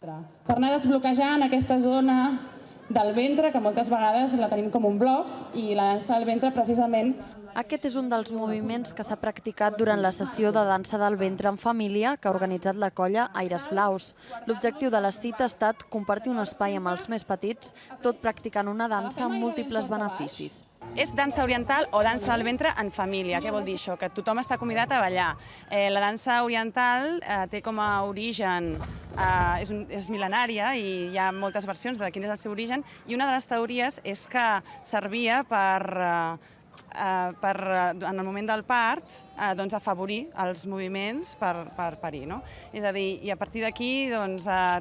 Per anar desbloquejant aquesta zona del ventre, que moltes vegades la tenim com un bloc, i la dansa del ventre precisament. Aquest és un dels moviments que s'ha practicat durant la sessió de dansa del ventre en família que ha organitzat la colla Aires Blaus. L'objectiu de la cita ha estat compartir un espai amb els més petits, tot practicant una dansa amb múltiples beneficis. És dansa oriental o dansa del ventre en família. Què vol dir això? Que tothom està convidat a ballar. La dansa oriental té com a origen, és mil·lenària i hi ha moltes versions de quin és el seu origen, i una de les teories és que servia en el moment del part, afavorir els moviments per parir. És a dir, i a partir d'aquí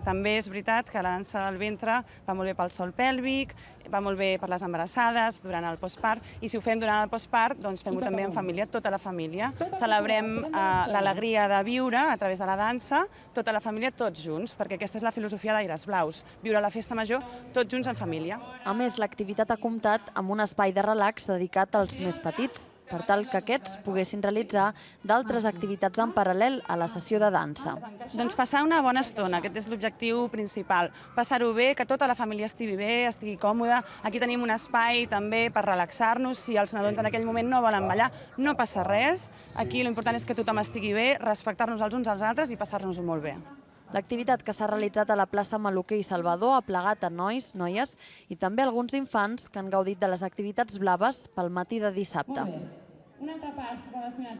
també és veritat que la dansa del ventre va molt bé pel sòl pèlvic, va molt bé per les embarassades, durant el postpart, i si ho fem durant el postpart, doncs fem-ho també en família, tota la família. Celebrem l'alegria de viure a través de la dansa, tota la família, tots junts, perquè aquesta és la filosofia d'Aires Blaus, viure la festa major tots junts en família. A més, l'activitat ha comptat amb un espai de relax dedicat als més petits, per tal que aquests poguessin realitzar d'altres activitats en paral·lel a la sessió de dansa. Doncs passar una bona estona, aquest és l'objectiu principal. Passar-ho bé, que tota la família estigui bé, estigui còmoda. Aquí tenim un espai també per relaxar-nos. Si els nadons en aquell moment no volen ballar, no passa res. Aquí l'important és que tothom estigui bé, respectar-nos els uns als altres i passar-nos-ho molt bé. L'activitat que s'ha realitzat a la plaça Maluquer i Salvador ha plegat a nois, noies i també alguns infants que han gaudit de les activitats blaves pel matí de dissabte. Un altre pas relacionat